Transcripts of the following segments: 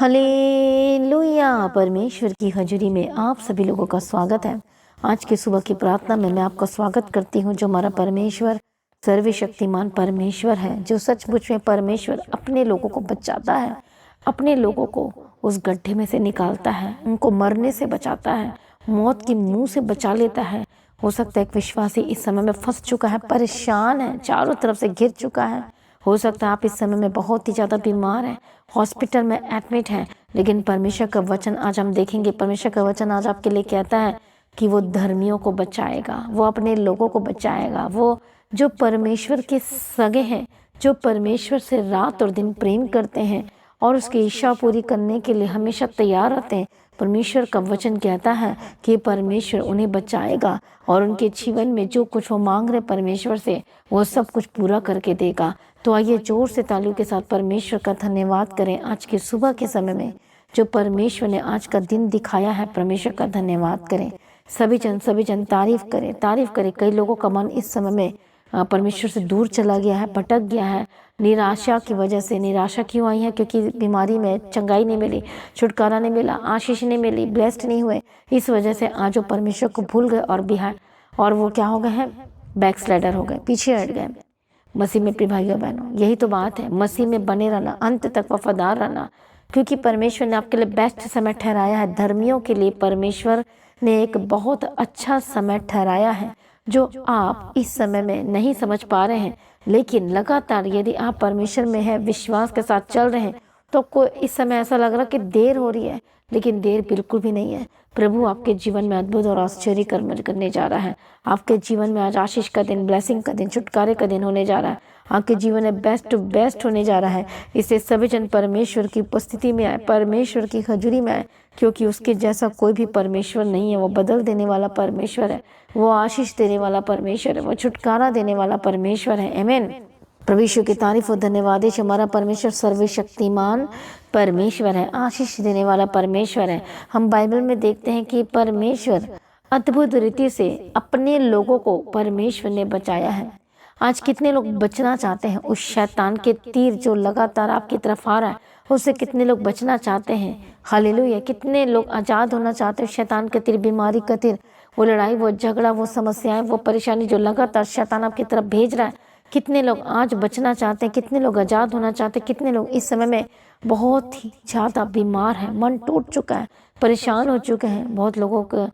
Hallelujah. परमेश्वर की हजूरी में आप सभी लोगों का स्वागत है। आज की सुबह की प्रार्थना में मैं आपका स्वागत करती हूँ। जो हमारा परमेश्वर सर्वशक्तिमान परमेश्वर है, जो सचमुच में परमेश्वर अपने लोगों को बचाता है, अपने लोगों को उस गड्ढे में से निकालता है, उनको मरने से बचाता है, मौत की मुंह से बचा लेता है। हो सकता है एक विश्वासी इस समय में फंस चुका है, परेशान है, चारों तरफ से घिर चुका है। हो सकता है आप इस समय में बहुत ही ज़्यादा बीमार हैं, हॉस्पिटल में एडमिट हैं, लेकिन परमेश्वर का वचन आज हम देखेंगे। परमेश्वर का वचन आज आपके लिए कहता है कि वो धर्मियों को बचाएगा, वो अपने लोगों को बचाएगा। वो जो परमेश्वर के सगे हैं, जो परमेश्वर से रात और दिन प्रेम करते हैं और उसकी इच्छा पूरी करने के लिए हमेशा तैयार रहते हैं, परमेश्वर का वचन कहता है कि परमेश्वर उन्हें बचाएगा और उनके जीवन में जो कुछ वो मांग रहे परमेश्वर से, वो सब कुछ पूरा करके देगा। तो आइए जोर से तालियों के साथ परमेश्वर का धन्यवाद करें। आज की सुबह के समय में जो परमेश्वर ने आज का दिन दिखाया है, परमेश्वर का धन्यवाद करें। सभी जन तारीफ करें। कई लोगों का मन इस समय में परमेश्वर से दूर चला गया है, भटक गया है, निराशा की वजह से। निराशा क्यों आई है? क्योंकि बीमारी में चंगाई नहीं मिली, छुटकारा नहीं मिला, आशीष नहीं मिली, ब्लेस्ड नहीं हुए। इस वजह से आज वो परमेश्वर को भूल गए और वो क्या हो गए हैं? बैकस्लाइडर हो गए, पीछे हट गए। मसीह में प्रिय भाइयों बहनों, यही तो बात है, मसीह में बने रहना, अंत तक वफादार रहना, क्योंकि परमेश्वर ने आपके लिए बेस्ट समय ठहराया है। धर्मियों के लिए परमेश्वर ने एक बहुत अच्छा समय ठहराया है, जो आप इस समय में नहीं समझ पा रहे हैं। लेकिन लगातार यदि आप परमेश्वर में है, विश्वास के साथ चल रहे हैं, तो कोई इस समय ऐसा लग रहा कि देर हो रही है, लेकिन देर बिल्कुल भी नहीं है। प्रभु आपके जीवन में अद्भुत और आश्चर्य कर्म करने जा रहा है। आपके जीवन में आज आशीष का दिन, ब्लेसिंग का दिन, छुटकारे का दिन होने जा रहा है। आपके जीवन में बेस्ट टू बेस्ट होने जा रहा है। इससे सभी जन परमेश्वर की उपस्थिति में आए, परमेश्वर की हजूरी में आए, क्योंकि उसके जैसा कोई भी परमेश्वर नहीं है। वो बदल देने वाला परमेश्वर है, वो आशीष देने वाला परमेश्वर है, वो छुटकारा देने वाला परमेश्वर है। आमीन। प्रभु यीशु की तारीफ और धन्यवाद है। हमारा परमेश्वर सर्वशक्तिमान परमेश्वर है, आशीष देने वाला परमेश्वर है। हम बाइबल में देखते हैं कि परमेश्वर अद्भुत रीति से अपने लोगों को परमेश्वर ने बचाया है। आज कितने लोग बचना चाहते हैं उस शैतान के तीर जो लगातार आपकी तरफ आ रहा है, उससे कितने लोग बचना चाहते हैं? हालेलुया। कितने लोग आज़ाद होना चाहते हैं शैतान के तीर, बीमारी का तीर, वो लड़ाई, वो झगड़ा, वो समस्याएं, वो परेशानी जो लगातार शैतान आपकी तरफ भेज रहा है। कितने लोग आज बचना चाहते हैं, कितने लोग आज़ाद होना चाहते हैं, कितने लोग इस समय में बहुत ही ज़्यादा बीमार हैं, मन टूट चुका है, परेशान हो चुके हैं। बहुत लोगों को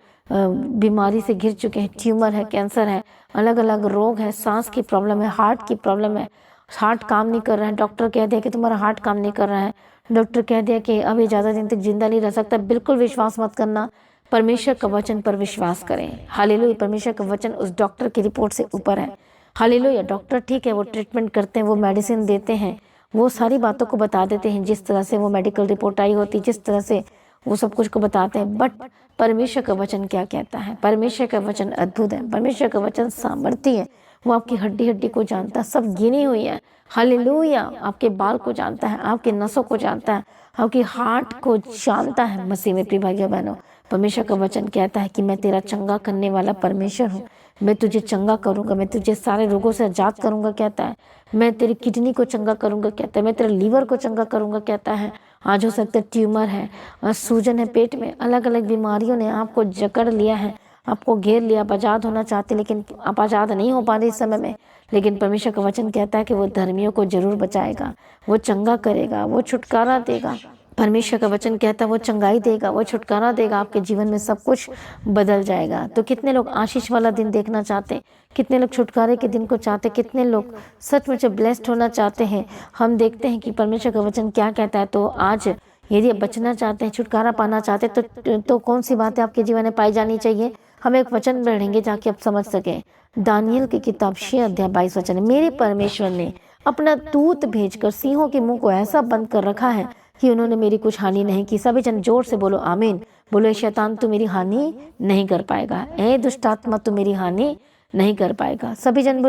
बीमारी से घिर चुके हैं, ट्यूमर है, कैंसर है, अलग अलग रोग है, सांस की प्रॉब्लम है, हार्ट की प्रॉब्लम है, हार्ट काम नहीं कर रहा है। डॉक्टर कह दिया कि तुम्हारा हार्ट काम नहीं कर रहा है, डॉक्टर कह दिया कि अभी ज़्यादा दिन तक जिंदा नहीं रह सकता। बिल्कुल विश्वास मत करना, परमेश्वर का वचन पर विश्वास करें। हालेलुया। परमेश्वर का वचन उस डॉक्टर की रिपोर्ट से ऊपर है। हालेलुया। डॉक्टर ठीक है, वो ट्रीटमेंट करते हैं, वो मेडिसिन देते हैं, वो सारी बातों को बता देते हैं, जिस तरह से वो मेडिकल रिपोर्ट आई होती, जिस तरह से वो सब कुछ को बताते हैं। बट परमेश्वर का वचन क्या कहता है? परमेश्वर का वचन अद्भुत है, परमेश्वर का वचन सामर्थ्य है। वो आपकी हड्डी हड्डी को जानता है, सब गिनी हुई है। हालेलुया। आपके बाल को जानता है, आपके नसों को जानता है, आपकी हार्ट को जानता है। मसीह में प्रिय भाइयों बहनों, परमेश्वर का वचन कहता है कि मैं तेरा चंगा करने वाला परमेश्वर हूँ। मैं तुझे चंगा करूँगा, मैं तुझे सारे रोगों से आजाद करूँगा कहता है। मैं तेरी किडनी को चंगा करूँगा कहता है, मैं तेरे लीवर को चंगा करूँगा कहता है। आज हो सकता है ट्यूमर है, सूजन है पेट में, अलग अलग बीमारियों ने आपको जकड़ लिया है, आपको घेर लिया। आप आज़ाद होना चाहते, लेकिन आप आज़ाद नहीं हो पा रहे इस समय में। लेकिन परमेश्वर का वचन कहता है कि वो धर्मियों को जरूर बचाएगा, वो चंगा करेगा, वो छुटकारा देगा। परमेश्वर का वचन कहता है वो चंगाई देगा, वो छुटकारा देगा, आपके जीवन में सब कुछ बदल जाएगा। तो कितने लोग आशीष वाला दिन देखना चाहते हैं, कितने लोग छुटकारे के दिन को चाहते हैं, कितने लोग सचमुच ब्लेस्ड होना चाहते हैं। हम देखते हैं कि परमेश्वर का वचन क्या कहता है। तो आज यदि आप बचना चाहते हैं, छुटकारा पाना चाहते हैं, तो कौन सी बातें आपके जीवन में पाई जानी चाहिए? हम एक वचन पढ़ेंगे ताकि आप समझ सकें। दानियल की किताब 6 अध्याय 22 वचन, मेरे परमेश्वर ने अपना दूत भेजकर सिंहों के मुंह को ऐसा बंद कर रखा है कि उन्होंने मेरी कुछ हानि नहीं की। सभी जन जोर से बोलो आमीन। बोलो शैतान तू मेरी हानि नहीं कर पाएगा, ए दुष्ट आत्मा तू मेरी हानि नहीं कर पाएगा। सभी जन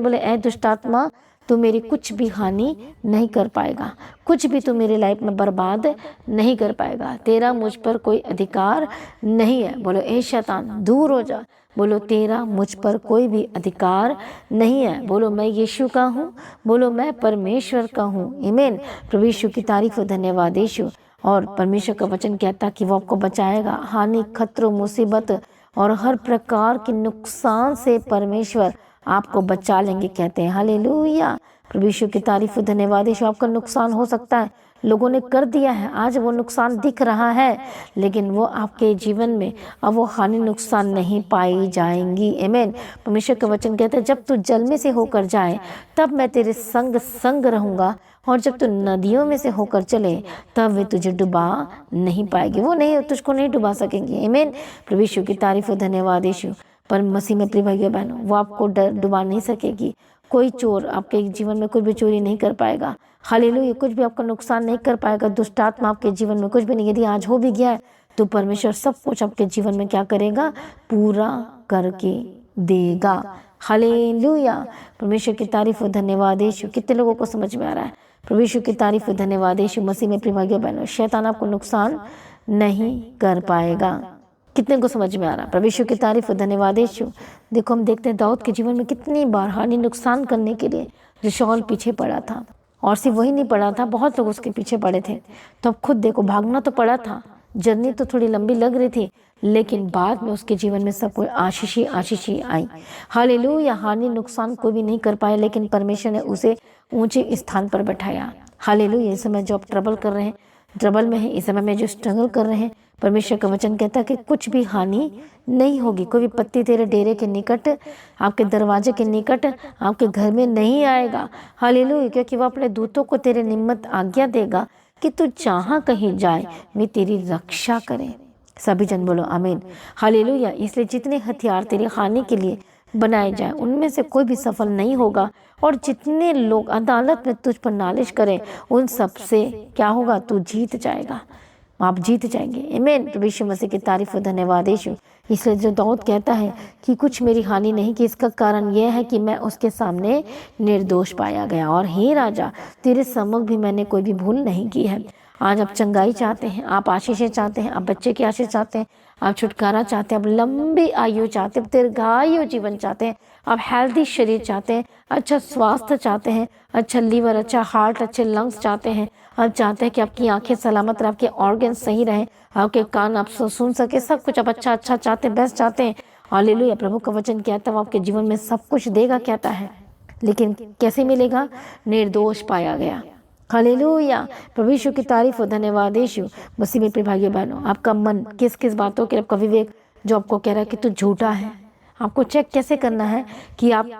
बोले ए दुष्ट आत्मा तू मेरी कुछ भी हानि नहीं कर पाएगा, कुछ भी तू मेरी लाइफ में बर्बाद नहीं कर पाएगा। तेरा मुझ पर कोई अधिकार नहीं है। बोलो ए शैतान दूर हो जा। बोलो तेरा मुझ पर कोई भी अधिकार नहीं है। बोलो मैं यीशु का हूँ, बोलो मैं परमेश्वर का हूँ। आमीन। प्रभु यीशु की तारीफ और धन्यवाद। यीशु और परमेश्वर का वचन कहता है कि वो आपको बचाएगा। हानि, खतरों, मुसीबत और हर प्रकार के नुकसान से परमेश्वर आपको बचा लेंगे कहते हैं। हालेलुया, प्रभु यीशु की तारीफ हो, धन्यवाद यीशु। आपका नुकसान हो सकता है लोगों ने कर दिया है, आज वो नुकसान दिख रहा है, लेकिन वो आपके जीवन में अब वो हानि नुकसान नहीं पाई जाएंगी। आमीन। परमेश्वर का वचन कहता है जब तू जल में से होकर जाए तब मैं तेरे संग संग रहूंगा, और जब तू नदियों में से होकर चले तब वे तुझे डुबा नहीं पाएगी। वो नहीं, तुझको नहीं डुबा सकेंगे। आमीन। प्रभु यीशु की तारीफ हो, धन्यवाद यीशु। पर मसीह में प्रिय भाइयों बहनों, वो आपको डुबा नहीं सकेगी। कोई चोर आपके जीवन में कुछ भी चोरी नहीं कर पाएगा। हालेलुया, कुछ भी आपका नुकसान नहीं कर पाएगा। दुष्ट आत्मा आपके जीवन में कुछ भी नहीं, यदि आज हो भी गया है तो परमेश्वर सब कुछ आपके जीवन में क्या करेगा, पूरा करके देगा। हालेलुया, परमेश्वर की तारीफ हो, धन्यवाद यीशु। कितने लोगों को समझ में आ रहा है? प्रभु यीशु की तारीफ हो, धन्यवाद यीशु। मसीह में प्रिय भाइयों बहनों, शैतान आपको नुकसान नहीं कर पाएगा। कितने को समझ में आ रहा? प्रभु यीशु की तारीफ हो, धन्यवाद यीशु। देखो हम देखते हैं दाऊद के जीवन में कितनी बार हानि नुकसान करने के लिए जो शौल पीछे पड़ा था, और सिर्फ वही नहीं पड़ा था, बहुत लोग उसके पीछे पड़े थे। तो अब खुद देखो, भागना तो पड़ा था, जर्नी तो थोड़ी लंबी लग रही थी, लेकिन बाद में उसके जीवन में सब कोई आशीष ही आई। हालेलुया, हानि नुकसान कोई भी नहीं कर पाया, लेकिन परमेश्वर ने उसे ऊंचे स्थान पर बैठाया। हालेलुया, इस समय जो आप ट्रबल कर रहे हैं, ट्रबल में है, इस समय में जो स्ट्रगल कर रहे हैं, परमेश्वर का वचन कहता है कि कुछ भी हानि नहीं होगी। कोई भी पत्ती तेरे डेरे के निकट, आपके दरवाजे के निकट, आपके घर में नहीं आएगा। हालेलुया, क्योंकि वह अपने दूतों को तेरे निमित्त आज्ञा देगा कि तू जहाँ कहीं जाए वे तेरी रक्षा करें। सभी जन बोलो आमीन। हालेलुया, इसलिए जितने हथियार तेरी हानि के लिए बनाए जाए उनमें से कोई भी सफल नहीं होगा, और जितने लोग अदालत में तुझ पर नालिश करें उन सब से क्या होगा, तू जीत जाएगा, आप जीत जाएंगे। आमीन। प्रभु यीशु मसीह की तारीफ हो, धन्यवाद यीशु। इसलिए जो दाऊद कहता है कि कुछ मेरी हानि नहीं की, इसका कारण यह है कि मैं उसके सामने निर्दोष पाया गया, और हे राजा तेरे सम्मुख भी मैंने कोई भी भूल नहीं की है। आज आप चंगाई चाहते हैं, आप आशीषें चाहते हैं, आप बच्चे की आशीष चाहते हैं, आप छुटकारा चाहते हैं, आप लंबी आयु चाहते हैं, दीर्घायु जीवन चाहते हैं, आप हेल्दी शरीर चाहते हैं, अच्छा स्वास्थ्य चाहते हैं, अच्छा लीवर, अच्छा हार्ट, अच्छे लंग्स चाहते हैं, आप चाहते हैं कि आपकी आंखें सलामत रहे, आपके ऑर्गन सही रहें, आपके कान आप सुन सके, सब कुछ आप अच्छा चाहते हैं, बेस्ट चाहते हैं। हालेलुया, प्रभु का वचन कहता है वो आपके जीवन में सब कुछ देगा कहता है, लेकिन कैसे मिलेगा, निर्दोष पाया गया। हालेलुया, प्रभु यीशु की तारीफ हो, धन्यवाद यीशु। मसीह में प्रिय भाइयों बहनों, आपका मन किस किस बातों के, आपका विवेक जो आपको कह रहा है कि तू झूठा है, आपको चेक कैसे करना है कि आप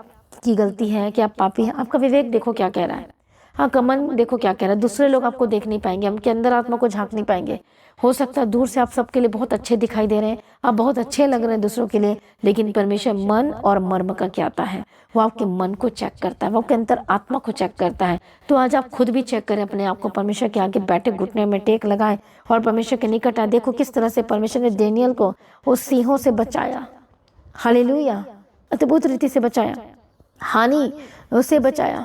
की गलती है, कि आप पापी हैं। आपका विवेक देखो क्या कह रहा है, आपका मन देखो क्या कह रहा है। दूसरे लोग आपको देख नहीं पाएंगे, आपके अंदर आत्मा को झांक नहीं पाएंगे। हो सकता है दूर से आप सबके लिए बहुत अच्छे दिखाई दे रहे हैं, आप बहुत अच्छे लग रहे हैं दूसरों के लिए, लेकिन परमेश्वर मन और मर्म का क्या आता है, वो आपके मन को चेक करता है, वो आपके अंतर आत्मा को चेक करता है। तो आज आप खुद भी चेक करें अपने आप को, परमेश्वर के आगे बैठे घुटने में टेक लगाएं और परमेश्वर के निकट आए। देखो किस तरह से परमेश्वर ने दानियेल को उस सिंहों से बचाया। हालेलुया, अद्भुत रीति से बचाया, हानि उससे बचाया।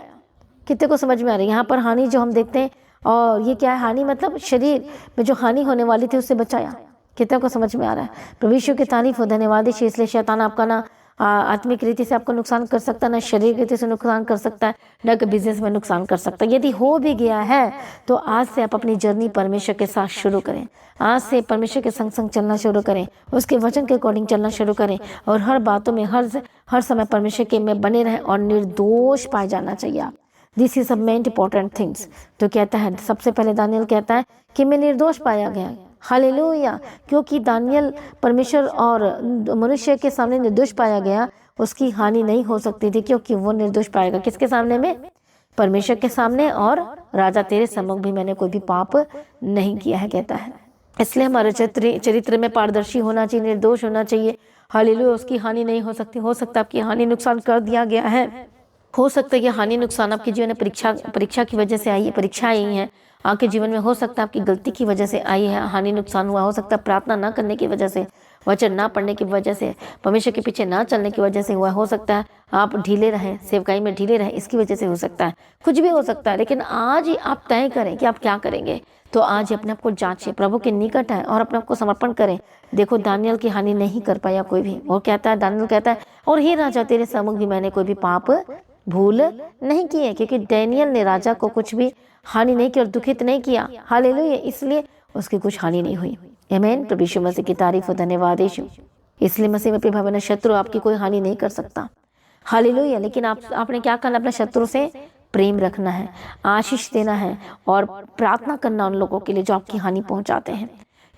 कितने को समझ में आ रही है? यहाँ पर हानि जो हम देखते हैं, और ये क्या है, हानि मतलब शरीर में जो हानि होने वाली थी उससे बचाया। कितने को समझ में आ रहा है? प्रभु यीशु की तारीफ हो, धन्यवाद। इसलिए शैतान आपका ना आत्मिक रीति से आपको नुकसान कर सकता है, ना शारीरिक रीति से नुकसान कर सकता है, ना कि बिजनेस में नुकसान कर सकता है। यदि हो भी गया है तो आज से आप अपनी जर्नी परमेश्वर के साथ शुरू करें। आज से परमेश्वर के संग संग चलना शुरू करें, उसके वचन के अकॉर्डिंग चलना शुरू करें, और हर बातों में हर समय परमेश्वर के में बने रहें, और निर्दोष पाए जाना चाहिए आप। This is a main important things. तो कहता है, सबसे पहले दानियेल कहता है कि मैं निर्दोष पाया गया। हालेलुया, क्योंकि दानियेल परमेश्वर और मनुष्य के सामने निर्दोष पाया गया, उसकी हानि नहीं हो सकती थी, क्योंकि वो निर्दोष पाएगा किसके सामने में, परमेश्वर के सामने, और राजा तेरे सम्मुख भी मैंने कोई भी पाप नहीं किया है कहता है। इसलिए हमारे चरित्र में पारदर्शी होना चाहिए, निर्दोष होना चाहिए। हालेलुया, उसकी हानि नहीं हो सकती। हो सकता है आपकी हानि नुकसान कर दिया गया है, हो सकता है कि हानि नुकसान आपके जीवन में परीक्षा की वजह से आई है, परीक्षा आई है आपके जीवन में। हो सकता है आपकी गलती की वजह से आई है, हानि नुकसान हुआ। हो सकता है प्रार्थना ना करने की वजह से, वचन ना पढ़ने की वजह से, परमेश्वर के पीछे ना चलने की वजह से हुआ। हो सकता है आप ढीले रहें, सेवकाई में ढीले रहें, इसकी वजह से हो सकता है, कुछ भी हो सकता है। लेकिन आज ही आप तय करें कि आप क्या करेंगे। तो आज अपने आप को जांचें, प्रभु के निकट है और अपने आप को समर्पण करें। देखो दानियेल की हानि नहीं कर पाया कोई भी। वो कहता है, दानियेल कहता है, और हे राजा तेरे सम्मुख भी मैंने कोई भी पाप भूल नहीं की है, क्योंकि दानियेल ने राजा को कुछ भी हानि नहीं की और दुखित नहीं किया। हालेलुया, इसलिए उसकी कुछ हानि नहीं हुई। आमीन। प्रभु यीशु मसीह की तारीफ और धन्यवाद यीशु। इसलिए मसीह में प्रिय भाई बहनों, शत्रु आपकी कोई हानि नहीं कर सकता। हालेलुया। लेकिन आपने क्या करना, अपने शत्रु से प्रेम रखना है, आशीष देना है और प्रार्थना करना उन लोगों के लिए जो आपकी हानि पहुंचाते हैं।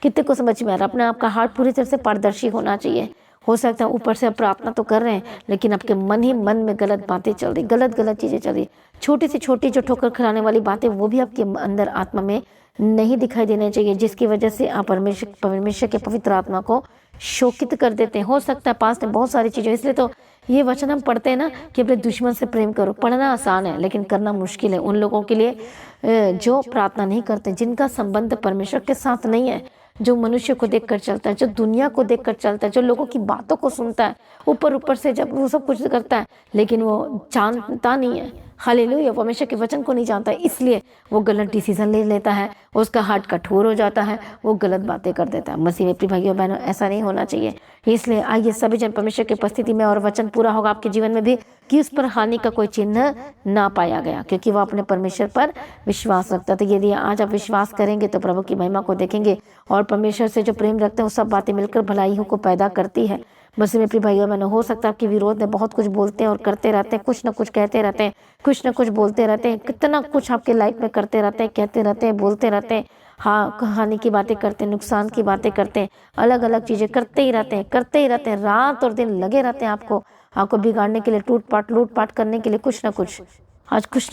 कितने को समझ में आ रहा है? अपने आपका हार्ट पूरी तरह से पारदर्शी होना चाहिए। हो सकता है ऊपर से आप प्रार्थना तो कर रहे हैं, लेकिन आपके मन में गलत बातें चल रही, गलत चीज़ें चल रही, छोटी से छोटी जो ठोकर खिलाने वाली बातें, वो भी आपके अंदर आत्मा में नहीं दिखाई देने चाहिए, जिसकी वजह से आप परमेश्वर के पवित्र आत्मा को शोकित कर देते हैं। हो सकता है पास में बहुत सारी चीज़ें, इसलिए तो ये वचन हम पढ़ते हैं ना कि अपने दुश्मन से प्रेम करो। पढ़ना आसान है लेकिन करना मुश्किल है उन लोगों के लिए जो प्रार्थना नहीं करते, जिनका संबंध परमेश्वर के साथ नहीं है, जो मनुष्य को देखकर चलता है, जो दुनिया को देखकर चलता है, जो लोगों की बातों को सुनता है, ऊपर से जब वो सब कुछ करता है लेकिन वो जानता नहीं है, हालेलुया, वो परमेश्वर के वचन को नहीं जानता है, इसलिए वो गलत डिसीजन ले लेता है, उसका हार्ट कठोर हो जाता है, वो गलत बातें कर देता है। मसीह में प्रिय भाइयों बहनों, ऐसा नहीं होना चाहिए। इसलिए आइए सभी जन परमेश्वर की उपस्थिति में, और वचन पूरा होगा आपके जीवन में भी कि उस पर हानि का कोई चिन्ह ना पाया गया, क्योंकि वो अपने परमेश्वर पर विश्वास रखता। तो यदि आज आप विश्वास करेंगे तो प्रभु की महिमा को देखेंगे, और परमेश्वर से जो प्रेम रखते हैं वो सब बातें मिलकर भलाइयों को पैदा करती है। मसीह में प्रिय भाइयों बहनों, हो सकता है आपके विरोध में बहुत कुछ बोलते हैं और करते रहते हैं, कुछ ना कुछ कहते रहते हैं, कुछ ना कुछ बोलते रहते हैं, कितना कुछ आपके लाइफ में करते रहते हैं, कहते रहते हैं, बोलते रहते हैं, हाँ, कहानी की बातें करते हैं, नुकसान की बातें करते हैं, अलग अलग चीज़ें करते ही रहते हैं, रात और दिन लगे रहते हैं आपको बिगाड़ने के लिए, लूट पाट करने के लिए, कुछ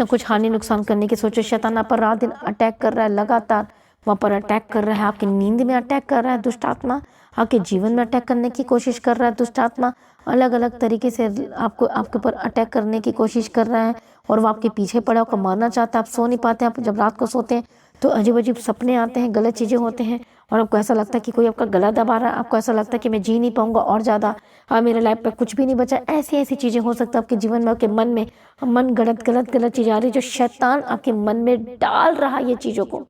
ना कुछ हानि नुकसान करने की सोचो। शैतान आप पर रात दिन अटैक कर रहा है, लगातार वहाँ पर अटैक कर रहा है, आपकी नींद में अटैक कर रहा है दुष्ट आत्मा, आपके जीवन में अटैक करने की कोशिश कर रहा है दुष्ट आत्मा, अलग अलग तरीके से आपके ऊपर अटैक करने की कोशिश कर रहा है, और वो आपके पीछे पड़ा, आपको मारना चाहता है। आप सो नहीं पाते, आप जब रात को सोते हैं तो अजीब अजीब सपने आते हैं, गलत चीज़ें होते हैं, और आपको ऐसा लगता है कि कोई आपका गला दबा रहा है, आपको ऐसा लगता है कि मैं जी नहीं पाऊंगा और ज़्यादा, मेरे लाइफ पे कुछ भी नहीं बचा। ऐसी चीज़ें हो सकता है आपके जीवन में, आपके मन गलत चीज़ें आ रही है, जो शैतान आपके मन में डाल रहा है। ये चीज़ों को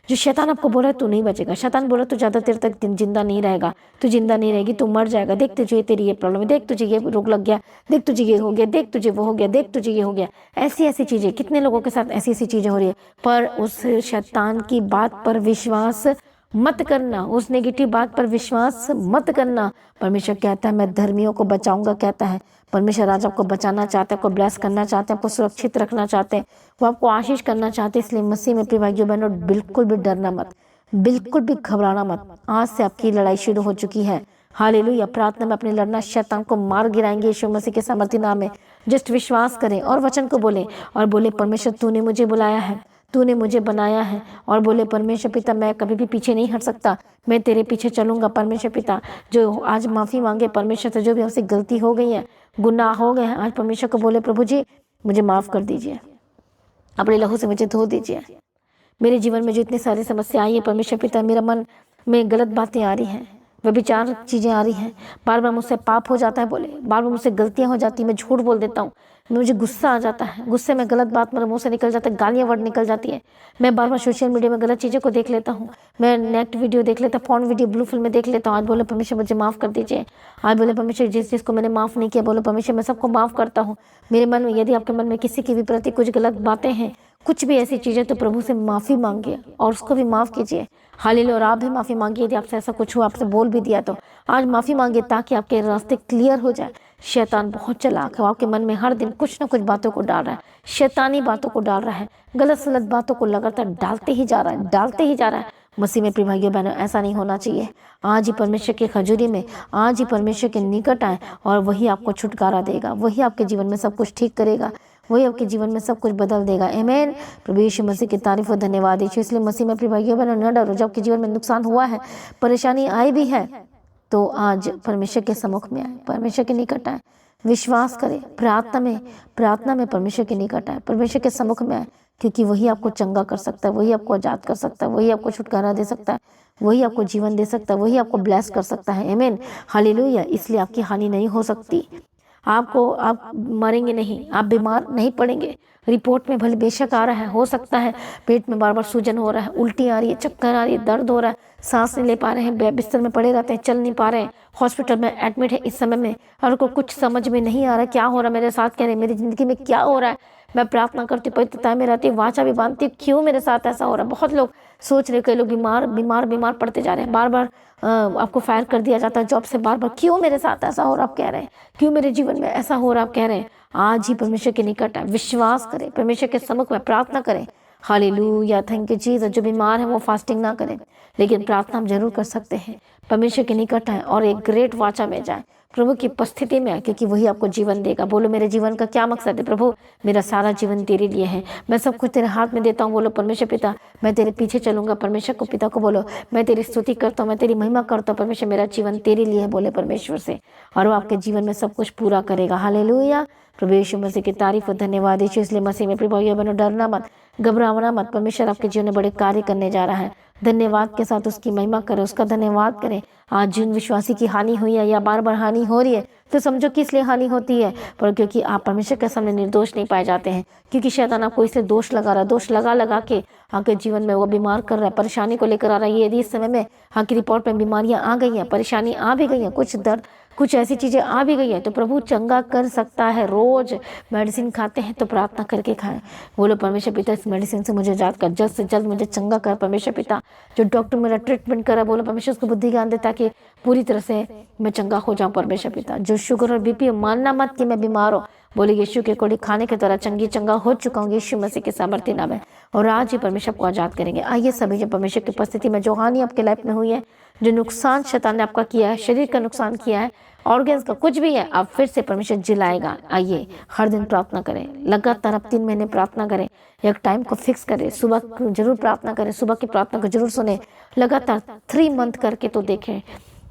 जो शैतान आपको बोला है तू नहीं बचेगा, शैतान बोला तू ज़्यादा देर तक जिंदा नहीं रहेगा, तू जिंदा नहीं रहेगी, तू मर जाएगा, देख तुझे तेरी ये प्रॉब्लम है, देख तुझे ये रोग लग गया, देख तुझे ये हो गया, देख तुझे वो हो गया, देख तुझे ये हो गया। ऐसी चीज़ें, कितने लोगों के साथ ऐसी चीज़ें हो रही है। पर उस शैतान की बात पर विश्वास मत करना, उस नेगेटिव बात पर विश्वास मत करना। परमेश्वर कहता है मैं धर्मियों को बचाऊंगा, कहता है परमेश्वर आज आपको बचाना चाहते हैं, आपको ब्लेस करना चाहते हैं, आपको सुरक्षित रखना चाहते हैं, वो आपको आशीष करना चाहते हैं। इसलिए मसीह में प्रिय भाइयों बहनों, बिल्कुल भी डरना मत, बिल्कुल भी घबराना मत। आज से आपकी लड़ाई शुरू हो चुकी है। हालेलुया। प्रार्थना में अपने लड़ना, शैतान को मार गिराएंगे यीशु मसीह के सामर्थी नाम में। जस्ट विश्वास करें और वचन को बोले, और बोले परमेश्वर तूने मुझे बुलाया है, तूने मुझे बनाया है, और बोले परमेश्वर पिता मैं कभी भी पीछे नहीं हट सकता, मैं तेरे पीछे चलूंगा। परमेश्वर पिता जो आज माफ़ी मांगे परमेश्वर से, जो भी हमसे गलती हो गई है, गुनाह हो गए हैं, आज परमेश्वर को बोले प्रभु जी मुझे माफ़ कर दीजिए, अपने लहू से मुझे धो दीजिए। मेरे जीवन में जो इतनी सारी समस्या आई है परमेश्वर पिता, मेरा मन में गलत बातें आ रही हैं, व्यभिचार चीज़ें आ रही हैं, बार बार मुझसे पाप हो जाता है, बोले बार बार मुझसे गलतियां हो जाती हैं, मैं झूठ बोल देता हूँ, मुझे गुस्सा आ जाता है, गुस्से में गलत बात मेरे मुंह से निकल जाता है, गालियाँ वर्ड निकल जाती है, मैं बार बार सोशल मीडिया में गलत चीज़ों को देख लेता हूँ, मैं नेट वीडियो देख लेता हूँ, फोन वीडियो, ब्लू फिल्म में देख लेता हूँ। आज बोले परमेश्वर मुझे माफ़ कर दीजिए। आज बोले परमेश्वर जिसको मैंने माफ़ नहीं किया, बोलो परमेश्वर मैं सबको माफ़ करता हूँ। मेरे मन में, यदि आपके मन में किसी की भी प्रति कुछ गलत बातें हैं, कुछ भी ऐसी चीज़ें, तो प्रभु से माफ़ी मांगिए और उसको भी माफ़ कीजिए। हालेलुया। और आप भी माफ़ी मांगिए, यदि आपसे ऐसा कुछ हुआ, आपसे बोल भी दिया, तो आज माफ़ी मांगिए ताकि आपके रास्ते क्लियर हो जाए। शैतान बहुत चालाक है, आपके मन में हर दिन कुछ ना कुछ बातों को डाल रहा है, शैतानी बातों को डाल रहा है, गलत सलत बातों को लगातार डालते ही जा रहा है। मसीह में प्रिय भाइयों बहनों, ऐसा नहीं होना चाहिए। आज ही परमेश्वर के खजूरी में, आज ही परमेश्वर के निकट आए, और वही आपको छुटकारा देगा, वही आपके जीवन में सब कुछ ठीक करेगा, वही आपके जीवन में सब कुछ बदल देगा। आमीन। प्रभु यीशु मसीह की तारीफ और धन्यवाद यीशु। इसलिए मसीह में प्रिय भाइयों बहनों, न डरो। जब आपके जीवन में नुकसान हुआ है, परेशानी आई भी है, तो आज परमेश्वर के सम्मुख में आए, परमेश्वर के निकट आए, विश्वास करें, प्रार्थना में परमेश्वर के निकट आए, परमेश्वर के सम्मुख में आए, क्योंकि वही आपको चंगा कर सकता है, वही आपको आजाद कर सकता है, वही आपको छुटकारा दे सकता है, वही आपको जीवन दे सकता है, वही आपको ब्लेस कर सकता है। आमीन। हालेलुया। इसलिए आपकी हानि नहीं हो सकती, आप मरेंगे नहीं, आप बीमार नहीं पड़ेंगे। रिपोर्ट में भले बेशक आ रहा है, हो सकता है पेट में बार बार सूजन हो रहा है, उल्टी आ रही है, चक्कर आ रही है, दर्द हो रहा है, सांस नहीं ले पा रहे हैं, बिस्तर में पड़े रहते हैं, चल नहीं पा रहे हैं, हॉस्पिटल में एडमिट है इस समय में, और को कुछ समझ में नहीं आ रहा क्या हो रहा है मेरे साथ, कह रहे मेरी ज़िंदगी में क्या हो रहा है। मैं प्रार्थना करती हूँ, पवित्रता में रहती हूँ, वाचा भी बांधती हूँ, क्यों मेरे साथ ऐसा हो रहा है। बहुत लोग सोच रहे कई लोग बीमार पड़ते जा रहे हैं, बार बार आपको फायर कर दिया जाता है जॉब से, बार बार क्यों मेरे साथ ऐसा हो रहा आप कह रहे हैं, क्यों मेरे जीवन में ऐसा हो रहा आप कह रहे हैं। आज ही परमेश्वर के निकट है, विश्वास करें, परमेश्वर के सम्मुख में प्रार्थना करें। Hallelujah, thank you Jesus. जो बीमार है वो फास्टिंग ना करें, लेकिन प्रार्थना हम जरूर कर सकते हैं। परमेश्वर के निकट है और एक ग्रेट वाचा में जाए, प्रभु की उपस्थिति में है, क्योंकि वही आपको जीवन देगा। बोलो मेरे जीवन का क्या मकसद है प्रभु, मेरा सारा जीवन तेरे लिए है, मैं सब कुछ तेरे हाथ में देता हूँ। बोलो परमेश्वर पिता मैं तेरे पीछे चलूंगा। परमेश्वर को पिता को बोलो मैं तेरी स्तुति करता हूँ, मैं तेरी महिमा करता हूँ। परमेश्वर मेरा जीवन तेरे लिए है, बोले परमेश्वर से, और वो आपके जीवन में सब कुछ पूरा करेगा। हालेलुया, प्रभु यीशु मसीह की तारीफ और धन्यवाद यीशु। इसलिए मसीह में प्रभु ये बनो, डरना मत, घबराना मत। परमेश्वर आपके जीवन में बड़े कार्य करने जा रहा है। धन्यवाद के साथ उसकी महिमा करें, उसका धन्यवाद करें। आज जिन विश्वासी की हानि हुई है या बार बार हानि हो रही है, तो समझो कि इसलिए हानि होती है, पर क्योंकि आप परमेश्वर के सामने निर्दोष नहीं पाए जाते हैं, क्योंकि शैतान आपको इसलिए दोष लगा रहा है, दोष लगा के आपके जीवन में वो बीमार कर रहा है, परेशानी को लेकर आ रहा है। यदि इस समय में आपकी रिपोर्ट में बीमारियां आ गई हैं, परेशानी आ भी गई हैं, कुछ दर्द, कुछ ऐसी चीज़ें आ भी गई हैं, तो प्रभु चंगा कर सकता है। रोज मेडिसिन खाते हैं तो प्रार्थना करके खाएं। बोलो परमेश्वर पिता इस मेडिसिन से मुझे आजाद कर, जल्द से जल्द मुझे चंगा कर। परमेश्वर पिता जो डॉक्टर मेरा ट्रीटमेंट करा, बोलो परमेश्वर उसको बुद्धि ज्ञान दे ताकि पूरी तरह से मैं चंगा हो जाऊं। परमेश्वर पिता जो शुगर और बीपी, मानना मत कि मैं बीमार हूँ, बोले यीशु के कोड़ी खाने के द्वारा चंगा हो चुका हूँ यीशु मसीह के सामर्थ्य नाम है, और आज ही परमेश्वर को आजाद करेंगे। आइए सभी जब परमेश्वर की उपस्थिति में जो हानि आपके लाइफ में हुई है, जो नुकसान शैतान ने आपका किया है, शरीर का नुकसान किया है, ऑर्गन्स का कुछ भी है, आप फिर से परमेश्वर जिलाएगा। आइए हर दिन प्रार्थना करें, लगातार आप 3 महीने प्रार्थना करें, एक टाइम को फिक्स करें, सुबह जरूर प्रार्थना करें, सुबह की प्रार्थना को जरूर सुने, लगातार 3 मंथ करके तो देखें,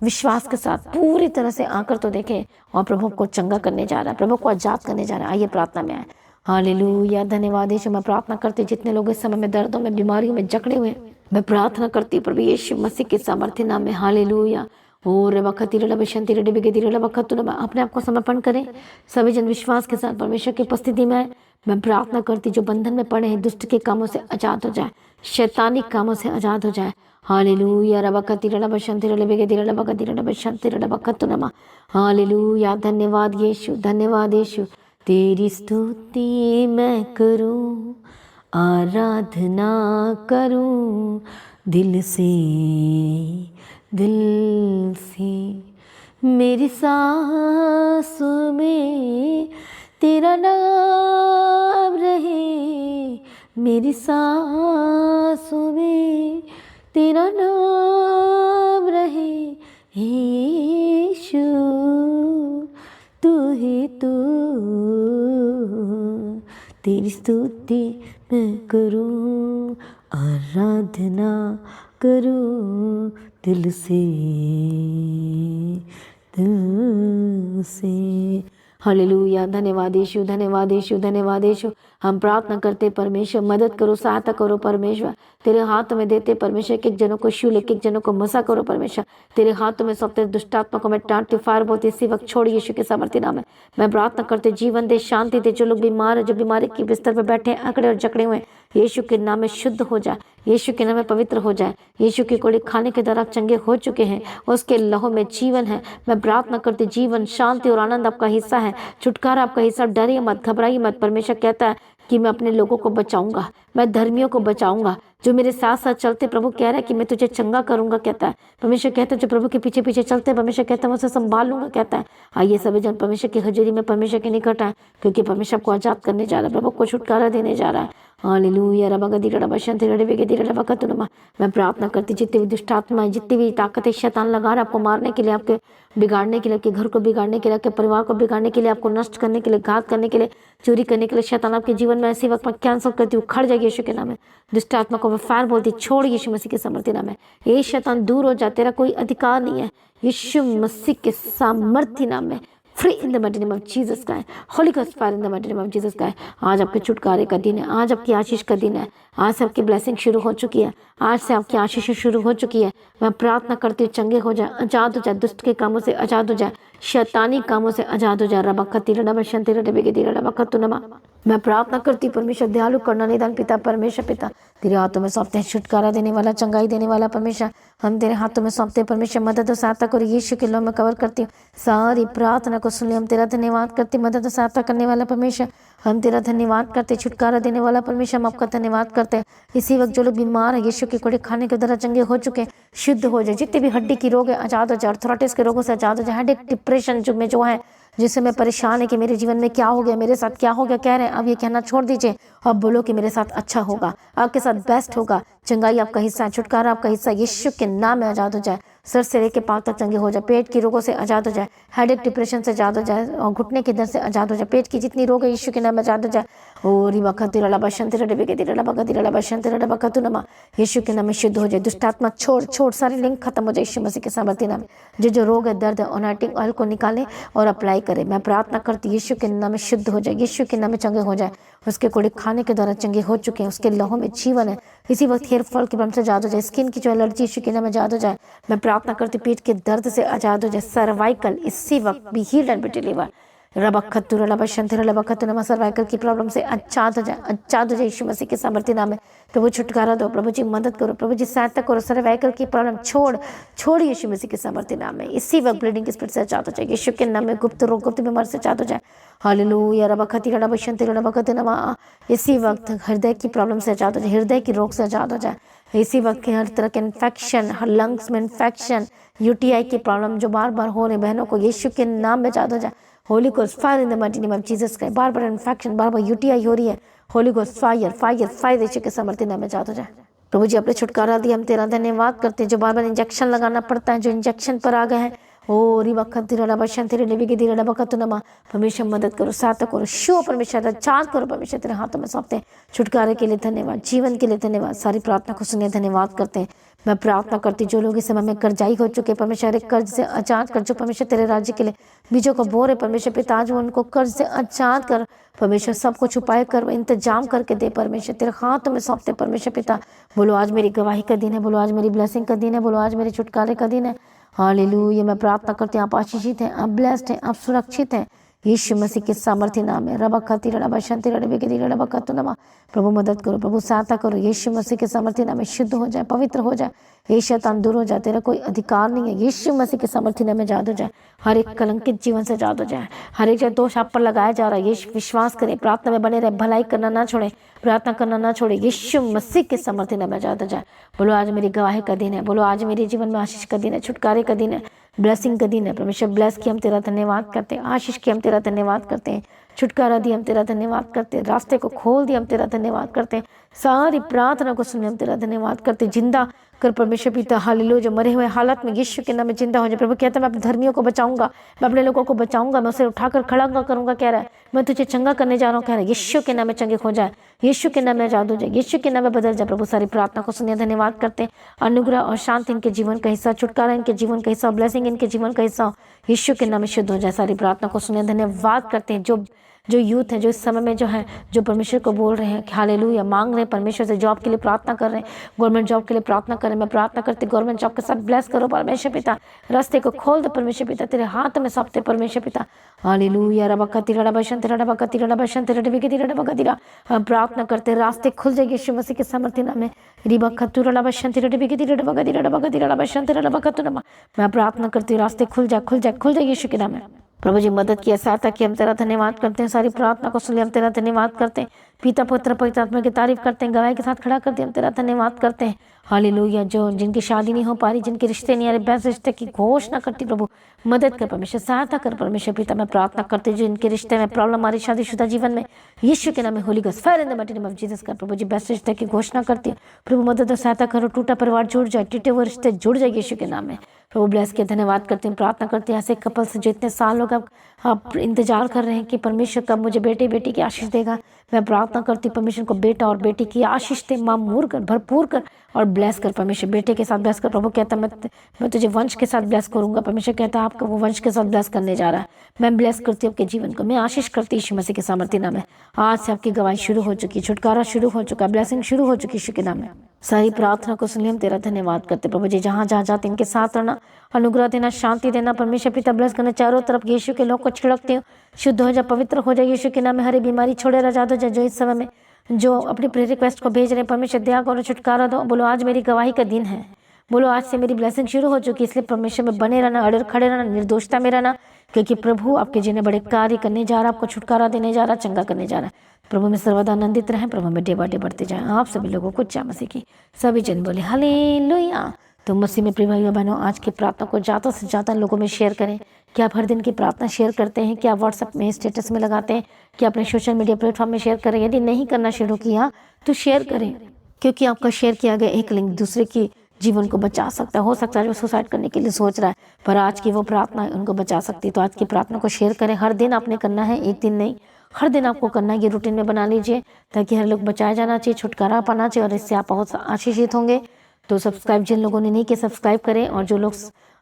विश्वास के साथ पूरी तरह से आकर तो देखें, और प्रभु को चंगा करने जा रहा है, प्रभु को आजाद करने जा रहा है। आइए प्रार्थना में आए। हालेलुया, धन्यवाद यीशु। मैं प्रार्थना करती जितने लोग इस समय में दर्दों में, बीमारियों में जकड़े हुए, मैं प्रार्थना करती प्रभु यीशु मसीह के सामर्थ्य नाम में। हालेलुया। और अपने आप को समर्पण करें सभी जन विश्वास के साथ परमेश्वर की उपस्थिति में आए। मैं प्रार्थना करती जो बंधन में पड़े हैं, दुष्ट के कामों से आजाद हो जाए, शैतानी कामों से आजाद हो जाए। हालेलुया। हालेलुया, धन्यवाद यीशु, धन्यवाद यीशु। तेरी स्तुति मैं करूं, आराधना करूं दिल से, दिल से। मेरी सांसों में तेरा नाम रहे, मेरी सांसों में तेरा नाम रहे। यीशु तू ही तू, तेरी स्तुति मैं करूं, आराधना करूं दिल से, दिल से। हालेलुया, धन्यवाद यीशु, धन्यवाद यीशु, धन्यवाद यीशु। हम प्रार्थना करते परमेश्वर मदद करो, सहायता करो परमेश्वर, तेरे हाथ में देते परमेश्वर। एक जनों को शूल, एक जनों को मसा करो परमेश्वर, तेरे हाथों में सौंपते दुष्टात्मा को मैं डांटती, फायर बोलती, इसी वक्त छोड़ यीशु के सामर्थ्य नाम है। मैं प्रार्थना करते जीवन दे, शांति दे। जो लोग बीमार है, जो बीमारी के बिस्तर पर बैठे हैं, अकड़े और जकड़े हुए, यीशु के नाम में शुद्ध हो जाए, यीशु के नाम में पवित्र हो जाए। यीशु की कोड़ी खाने के द्वारा आप चंगे हो चुके हैं, उसके लहू में जीवन है। मैं प्रार्थना करती जीवन, शांति और आनंद आपका हिस्सा है, छुटकारा आपका हिस्सा। डरिए मत, घबराइए मत। परमेश्वर कहता है कि मैं अपने लोगों को बचाऊंगा, मैं धर्मियों को बचाऊंगा, जो मेरे साथ साथ चलते। प्रभु कह रहा है कि मैं तुझे चंगा करूंगा, कहता है परमेश्वर। कहता है जो प्रभु के पीछे पीछे चलते हैं, परमेश्वर कहता है मैं उसे संभाल लूंगा, कहता है। आइए सभी जन परमेश्वर की हजूरी में, परमेश्वर के निकट आए, क्योंकि परमेश्वर को आजाद करने जा रहा है, प्रभु को छुटकारा देने जा रहा है। हालेलुया। मैं प्रार्थना करती जितनी भी दुष्टात्माएं, जितनी भी ताकतें शैतान लगा रहा है आपको मारने के लिए, आपके बिगाड़ने के लिए, आपके घर को बिगाड़ने के लिए, आपके परिवार को बिगाड़ने के लिए, आपको नष्ट करने के लिए, घात करने के लिए, चोरी करने के लिए, शैतान आपके जीवन में ऐसी वक्त मैं कैंसल करती हूँ, खड़ जाएगी यीशु के नाम में। दुष्टात्मा को मैं फायर बोलती, छोड़ यीशु मसीह के सामर्थ्य नाम है। ये शैतान दूर हो जा, तेरा कोई अधिकार नहीं है यीशु मसीह के सामर्थ्य नाम में। Free in the mighty name of Jesus Christ, Holi ghost fire in the mighty name of Jesus Christ. आज आपके छुटकारे का दिन है, आज आपकी आशीष का दिन है, आज से आपकी ब्लेसिंग शुरू हो चुकी है, आज से आपकी आशीष शुरू हो चुकी है। मैं प्रार्थना करती हूँ चंगे हो जाए, आजाद हो जाए, दुष्ट के कामों से आजाद हो जाए, शैतानी कामों से आजाद हो जाए। रबा खती रबा शंति रबे के दी रबा खतुनमा मैं प्रार्थना करती परमेश्वर दयालु करना निदान पिता परमेश्वर पिता तेरे हाथों में सौंपते हैं, छुटकारा देने वाला, चंगाई देने वाला परमेश्वर हम तेरे हाथों में सौंपते हैं परमेश्वर। मदद और सहायता करो यीशु के नाम में कवर करती हूँ सारी प्रार्थना को सुन ले। हम तेरा धन्यवाद करते, मदद और सहायता करने वाला परमेश्वर हम तेरा धन्यवाद करते, छुटकारा देने वाला परमेश्वर हम आपका धन्यवाद करते हैं। इसी वक्त जो लोग बीमार है यीशु के कोड़े खाने के द्वारा चंगे हो चुके हैं, शुद्ध हो जाए। जितने भी हड्डी की रोग है आजाद हो जाए, अर्थराइटिस के रोगों से आजाद हो जाए, हेडेक डिप्रेशन जो है जिससे मैं परेशान है कि मेरे जीवन में क्या हो गया, मेरे साथ क्या हो गया कह रहे हैं, अब ये कहना छोड़ दीजिए। अब बोलो कि मेरे साथ अच्छा होगा, आपके साथ बेस्ट होगा, चंगाई आपका हिस्सा है, छुटकारा आपका हिस्सा, यीशु के नाम में आजाद हो जाए। सर से लेके पांव तक चंगे हो जाए, पेट की रोगों से आजाद हो जाए, हेडेक डिप्रेशन से आजाद हो जाए और घुटने के दर्द से आजाद हो जाए, पेट की जितनी रोग है यीशु के नाम में आजाद हो जाए। ओ रिवा खतिरा बशंतिरा डबे के तिरा डबा खतिरा बशंतिरा डबा खतुनमा यीशु के नाम में शुद्ध हो जाए। दुष्ट आत्मा छोड़ सारी लिंक खत्म हो जाए यीशु मसीह के सामर्थ्य नाम में। जो रोग है, दर्द है, अनॉइंटिंग ऑयल को निकाले और अप्लाई करे। मैं प्रार्थना करती यीशु के नाम में शुद्ध हो जाए, यीशु के नाम में चंगे हो जाए। उसके कोड़े खाने के द्वारा चंगे हो चुके हैं, उसके लहू में जीवन है। इसी वक्त हेयर फॉल के प्रॉब्लम से आजाद हो जाए, स्किन की जो एलर्जी यीशु के नाम में आजाद हो जाए। मैं प्रार्थना करती पेट के दर्द से आजाद हो जाए, सर्वाइकल इसी वक्त be healed and be deliver. रबखतुर रबशंतर रबखतुनमा सर्वाइकल की प्रॉब्लम से आजाद हो जाए, आजाद हो जाए यीशु मसीह के सामर्थ्य नाम में। प्रभु छुटकारा दो, प्रभु जी मदद करो, प्रभु जी सहायता करो। सर्वाइकल की प्रॉब्लम छोड़ यीशु मसीह के सामर्थ्य नाम में। इसी वक्त ब्लीडिंग के स्पिरिट से आजाद हो जाए यीशु के नाम में। गुप्त रोग, गुप्त बीमारी से आजाद हो जाए। हालेलुया रबखतिरा रबशंतर रबखतुनमा। इसी वक्त हृदय की प्रॉब्लम से आजाद हो जाए, हृदय की रोग से आजाद हो जाए। इसी वक्त हर तरह के इन्फेक्शन, हर लंग्स में इन्फेक्शन, यूटीआई की प्रॉब्लम जो बार बार हो रहे बहनों को यीशु के नाम में आजाद हो जाए। Holy ghost fire in the mighty name of Jesus Christ. बार बार इन्फेक्शन, बार बार यूटीआई हो रही है, holy ghost fire fire fire यीशु के सामर्थ्य नाम में आजाद हो जाए। प्रभु जी अपने छुटकारा दिया, हम तेरा धन्यवाद करते हैं। जो बार बार इंजेक्शन लगाना पड़ता है, जो इंजेक्शन पर आ गए हैं, ओ रिबा परमेश्वर मदद करो, सहायता करो, शो परमेश्वर चार्ज करो परमेश्वर, तेरे हाथों में सौंपते हैं। छुटकारे के लिए धन्यवाद, जीवन के लिए धन्यवाद, सारी प्रार्थना को सुनिए धन्यवाद करते हैं। मैं प्रार्थना करती जो लोग इस समय में कर्जाई हो चुके परमेश्वर, कर्ज से आजाद कर, जो परमेश्वर तेरे राज्य के लिए बीजों को बोर है परमेश्वर पिता, आज वो उनको कर्ज से आजाद कर परमेश्वर, सब कुछ उपाय कर, इंतजाम करके दे परमेश्वर, तेरे हाथों में सौंपते परमेश्वर पिता। बोलो आज मेरी गवाही का दिन है, बोलो आज मेरी ब्लेसिंग का दिन है, बोलो आज मेरे छुटकारे का दिन है। हालेलुया मैं प्रार्थना करती हूँ आप आशीषित हैं, आप ब्लेस्ड हैं, आप सुरक्षित हैं यीशु मसीह के सामर्थ्य नाम में। प्रभु मदद करो, प्रभु सहायता करो यीशु मसीह के सामर्थ्य नाम में। शुद्ध हो जाए, पवित्र हो जाए, ये शैतान दूर हो जाए, तेरा कोई अधिकार नहीं है यीशु मसीह के सामर्थ्य नाम में आजाद हो जाए। हर एक कलंकित जीवन से आजाद हो जाए, हर एक दोष आप पर लगाया जा रहा है यीशु विश्वास करें, प्रार्थना में बने रहे, भलाई करना ना छोड़े, प्रार्थना करना ना छोड़े, यीशु मसीह के सामर्थ्य नाम में आजाद हो जाए। बोलो आज मेरी गवाही का दिन है, बोलो आज मेरे जीवन में आशीष का दिन है, छुटकारे का दिन है, ब्लेसिंग का दिन है। परमेश्वर ब्लेस की हम तेरा धन्यवाद करते हैं, आशीष की हम तेरा धन्यवाद करते हैं, छुटकारा दी हम तेरा धन्यवाद करते हैं, रास्ते को खोल दिया हम तेरा धन्यवाद करते हैं, सारी प्रार्थना को सुने हम तेरा धन्यवाद करते हैं। जिंदा कर परमेश्वर पिता, हालेलुया जो मरे हुए हालत में यीशु के नाम में जिंदा हो जाए। प्रभु कहता है मैं अपने धर्मियों को बचाऊंगा, मैं अपने लोगों को बचाऊंगा, मैं उसे उठाकर खड़ा करूंगा कह रहा है, मैं तुझे चंगा करने जा रहा हूँ कह रहा है। यीशु के नाम में चंगे हो जाए, यीशु के नाम में आजाद हो जाए, यीशु के नाम में बदल जाए। प्रभु सारी प्रार्थना को सुनिए धन्यवाद करते हैं। अनुग्रह और शांति इनके जीवन का हिस्सा, छुटकारा इनके जीवन का हिस्सा, ब्लेसिंग इनके जीवन का हिस्सा यीशु के नाम में शुद्ध हो जाए। सारी प्रार्थना को सुनिए धन्यवाद करते हैं। जो यूथ है, जो इस समय में जो है, जो परमेश्वर को बोल रहे हैं हालेलुया, मांग रहे हैं परमेश्वर से, जॉब के लिए प्रार्थना कर रहे हैं, गवर्नमेंट जॉब के लिए प्रार्थना कर रहे हैं, मैं प्रार्थना करती गवर्नमेंट जॉब के साथ ब्लेस करो परमेश्वर पिता, रास्ते को खोल दो परमेश्वर पिता, तेरे हाथ में सौंपते परमेश्वर पिता। हालेलुया हम प्रार्थना करते रास्ते खुल जाए यीशु मसीह के सामर्थ्य नाम में। मैं प्रार्थना करती हूँ रास्ते खुल जाए यीशु के नाम में। प्रभु जी मदद की सहायता की हम तेरा धन्यवाद करते हैं, सारी प्रार्थना को सुन हम तेरा धन्यवाद करते हैं, पिता पुत्र पवित्र आत्मा की तारीफ करते हैं, गवाही के साथ खड़ा करते हैं हम तेरा धन्यवाद करते हैं। हालेलुया जो जिनकी शादी नहीं हो पा रही, जिनके रिश्ते नहीं आ रहे, बेस्ट रिश्ते की घोषणा करती प्रभु मदद कर परमेश्वर, सहायता कर परमेश्वर पिता। मैं प्रार्थना करती हूँ जिनके रिश्ते में प्रॉब्लम आ रही, शादीशुदा जीवन में यीशु के नाम में Holi ghost fire in the mighty name of Jesus कर प्रभु जी बेस्ट रिश्ते की घोषणा करती हूँ प्रभु मदद और सहायता करो, टूटा परिवार जुड़ जाए, टूटे हुए रिश्ते जुड़ जाए यीशु के नाम में। प्रभु ब्लेस के धन्यवाद करते हैं, प्रार्थना करते हैं ऐसे कपल से जो इतने साल लोग आप इंतजार कर रहे हैं कि परमेश्वर कब मुझे बेटी की आशीष देगा। मैं प्रार्थना करती परमेश्वर को बेटा और बेटी की आशीष दे, मामूर कर, भरपूर कर और ब्लेस कर परमेश्वर, बेटे के साथ ब्लेस कर। प्रभु कहता मैं तुझे वंश के साथ ब्लेस करूंगा, परमेश्वर कहता है आपका वो वंश के साथ ब्लेस करने जा रहा है। मैं ब्लेस करती हूँ आपके जीवन को, मैं आशीष करती यीशु मसीह के सामर्थ्य नाम में। आज से आपकी गवाही शुरू हो चुकी, छुटकारा शुरू हो चुका, ब्लेसिंग शुरू हो चुकी यीशु के नाम में। सारी प्रार्थना को सुनिए हम तेरा धन्यवाद करते प्रभु जी, जहाँ जहाँ जाते इनके साथ रहना, अनुग्रह देना, शांति देना परमेश्वर पिता, ब्लेस करना, चारों तरफ यीशु के लोग को छिड़कते हो, शुद्ध हो जाए, पवित्र हो जाए यीशु के नाम में, हरी बीमारी छोड़े आजाद हो हो जाए। जो इस समय में जो अपनी प्रेयर रिक्वेस्ट को भेज रहे हैं, परमेश्वर दया करो, छुटकारा दो। बोलो आज मेरी गवाही का दिन है, बोलो आज से मेरी ब्लेसिंग शुरू हो चुकी है, इसलिए परमेश्वर में बने रहना, अड़े खड़े रहना, निर्दोषता में रहना, क्योंकि प्रभु आपके जीवन में बड़े कार्य करने जा रहा है, आपको छुटकारा देने जा रहा है, चंगा करने जा रहा है। प्रभु में सर्वदा आनंदित रहें, प्रभु में डे बाय डे बढ़ते जाएं। आप सभी लोगों को जय मसीह की। सभी जन बोले हालेलुया। तो मसीह में प्रिय भाइयों बहनों, आज की प्रार्थना को ज़्यादा से ज़्यादा लोगों में शेयर करें। क्या आप हर दिन की प्रार्थना शेयर करते हैं? क्या व्हाट्सएप में स्टेटस में लगाते हैं? क्या अपने सोशल मीडिया प्लेटफॉर्म में शेयर करें? यदि नहीं करना शुरू किया तो शेयर करें, क्योंकि आपका शेयर किया गया एक लिंक दूसरे की जीवन को बचा सकता है। हो सकता है जो सुसाइड करने के लिए सोच रहा है, पर आज की वो प्रार्थना उनको बचा सकती है। तो आज की प्रार्थना को शेयर करें। हर दिन आपने करना है, एक दिन नहीं, हर दिन आपको करना है। ये रूटीन में बना लीजिए ताकि हर लोग बचाया जाना चाहिए, छुटकारा पाना चाहिए, और इससे आप बहुत आशीषित होंगे। तो सब्सक्राइब जिन लोगों ने नहीं किया सब्सक्राइब करें, और जो लोग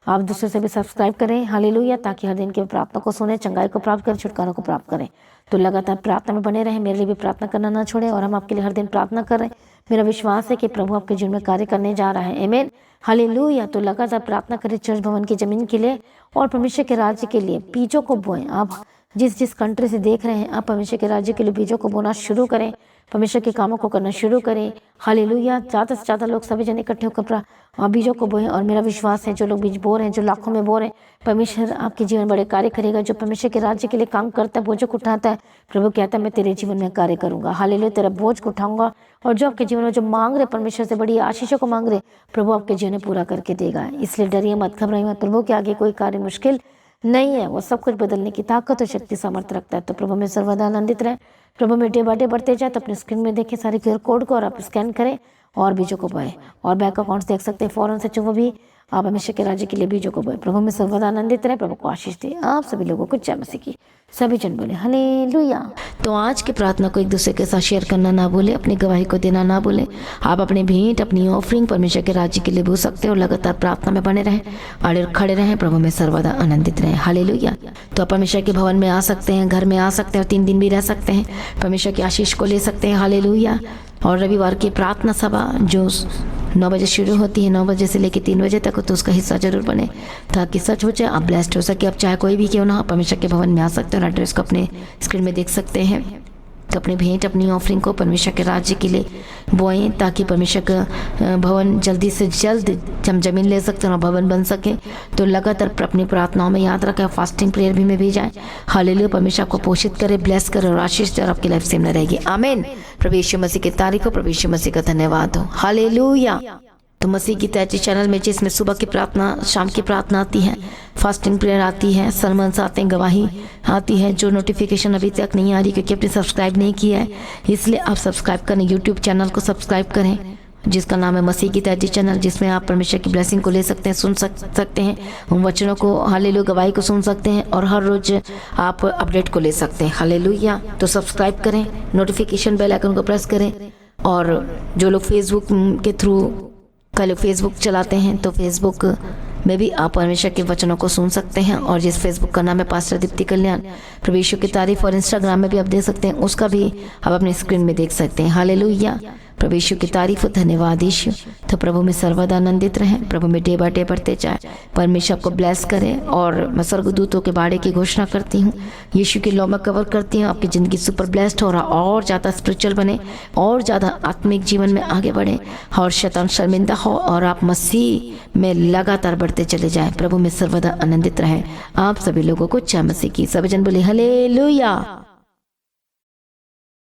आप दूसरे से भी सब्सक्राइब करें। हालेलुया। ताकि हर दिन की प्रार्थना को सुने, चंगाई को प्राप्त करें, छुटकारा को प्राप्त करें। तो लगातार प्रार्थना में बने रहें। मेरे लिए भी प्रार्थना करना ना छोड़ें, और हम आपके लिए हर दिन प्रार्थना कर रहे हैं। मेरा विश्वास है कि प्रभु आपके जीवन में कार्य करने जा रहा है। आमीन, हालेलुया। तो लगातार प्रार्थना करें चर्च भवन की जमीन के लिए और परमेश्वर के राज्य के लिए। बीजों को बोएं। आप जिस कंट्री से देख रहे हैं, आप परमेश्वर के राज्य के लिए बीजों को बोना शुरू करें, परमेश्वर के कामों को करना शुरू करें। हालेलुया। ज़्यादा से ज़्यादा लोग सभी जन इकट्ठे होकर बीजों को बोएं। और मेरा विश्वास है जो लोग बीज बो रहे हैं, जो लाखों में बो रहे हैं, परमेश्वर आपके जीवन बड़े कार्य करेगा। जो परमेश्वर के राज्य के लिए काम करता है, बोझों को उठाता है, प्रभु कहता है मैं तेरे जीवन में कार्य करूंगा। हालेलुया। तेरा बोझ को उठाऊंगा, और जो आपके जीवन में जो मांग रहे, परमेश्वर से बड़ी आशीषों को मांग रहे, प्रभु आपके जीवन में पूरा करके देगा। इसलिए डरिए मत, घबराइए मत। प्रभु के आगे कोई कार्य मुश्किल नहीं है। वो सब कुछ बदलने की ताकत और शक्ति सामर्थ्य रखता है। तो प्रभु में सर्वदा आनंदित रहे, प्रभु में डे बाय डे बढ़ते जाए। तो अपने स्क्रीन में देखें सारे QR कोड को, और आप स्कैन करें और बीजों को बोएं। और बैंक अकाउंट्स देख सकते हैं, फौरन से वो भी आप हमेशा के राज्य के लिए बीजों को बोएं। प्रभु में सर्वदा आनंदित रहे, प्रभु को आशीष दे। आप सभी लोगों को जय मसीह की। सभी जन बोले हालेलुया। तो आज की प्रार्थना को एक दूसरे के साथ शेयर करना ना भूले, अपनी गवाही को देना ना भूले। आप अपनी भेंट, अपनी ऑफरिंग परमेश्वर के राज्य के लिए भूल सकते हो। लगातार प्रार्थना में बने रहें, अड़े खड़े रहें, प्रभु में सर्वदा आनंदित रहें। हालेलुया। तो आप परमेश्वर के भवन में आ सकते हैं, घर में आ सकते हैं, और 3 दिन भी रह सकते हैं, परमेश्वर की आशीष को ले सकते हैं। हालेलुया। और रविवार की प्रार्थना सभा जो 9 बजे शुरू होती है, 9 बजे से लेकर 3 बजे तक, तो उसका हिस्सा जरूर बने, ताकि सच हो जाए, आप ब्लेस्ड हो सके। आप चाहे कोई भी क्यों ना, परमेश्वर के भवन में आ सकते हैं, और एड्रेस को अपने स्क्रीन में देख सकते हैं। तो अपनी भेंट, अपनी ऑफरिंग को परमेश्वर के राज्य के लिए बोएं, ताकि परमेश्वर का भवन जल्दी से जल्द हम जमीन ले सकते हैं और भवन बन सके। तो लगातार अपनी प्रार्थनाओं में याद रखें, फास्टिंग प्रेयर भी में भी जाएं। हालेलुया। परमेश्वर आपको पोषित करे, ब्लेस करे और आशीष दे, और आपकी लाइफ सेम न रहेगी। आमीन। प्रभु यीशु मसीह की तारीफ हो, प्रभु यीशु मसीह का धन्यवाद हो। हालेलुया। तो मसीह की तैयारी चैनल में जिसमें सुबह की प्रार्थना, शाम की प्रार्थना आती है, फास्टिंग प्रेयर आती है, सरमन्स आते हैं, गवाही आती है, जो नोटिफिकेशन अभी तक नहीं आ रही क्योंकि आपने सब्सक्राइब नहीं किया है, इसलिए आप सब्सक्राइब करें। यूट्यूब चैनल को सब्सक्राइब करें जिसका नाम है मसीह की तैयारी चैनल, जिसमें आप परमेश्वर की ब्लेसिंग को ले सकते हैं, सुन सकते हैं, उन वचनों को, हालेलुया, गवाही को सुन सकते हैं, और हर रोज आप अपडेट को ले सकते हैं। हालेलुया। तो सब्सक्राइब करें, नोटिफिकेशन बेल आइकन को प्रेस करें। और जो लोग फेसबुक के थ्रू कल फेसबुक चलाते हैं, तो फेसबुक में भी आप परमेश्वर के वचनों को सुन सकते हैं। और जिस फेसबुक का नाम है पास्टर दीप्ति कल्याण, प्रभु यीशु की तारीफ, और इंस्टाग्राम में भी आप देख सकते हैं, उसका भी आप अपने स्क्रीन में देख सकते हैं। हालेलुया। प्रभु यीशु की तारीफ, धन्यवाद यीशु। तो प्रभु में सर्वदा आनंदित रहें, प्रभु में डे बाय डे बढ़ते जाए, परमेश्वर आपको ब्लेस करे। और मैं स्वर्गदूतों के बाड़े की घोषणा करती हूँ, यीशु की लौ में कवर करती हूँ, आपकी ज़िंदगी सुपर ब्लेस्ड हो रहा, और ज़्यादा स्पिरिचुअल बने, और ज़्यादा आत्मिक जीवन में आगे बढ़े, और शैतान शर्मिंदा हो, और आप मसीह में लगातार बढ़ते चले जाएं। प्रभु में सर्वदा आनंदित रहें। आप सभी लोगों को जय मसीह की। सभी जन बोले हालेलुया।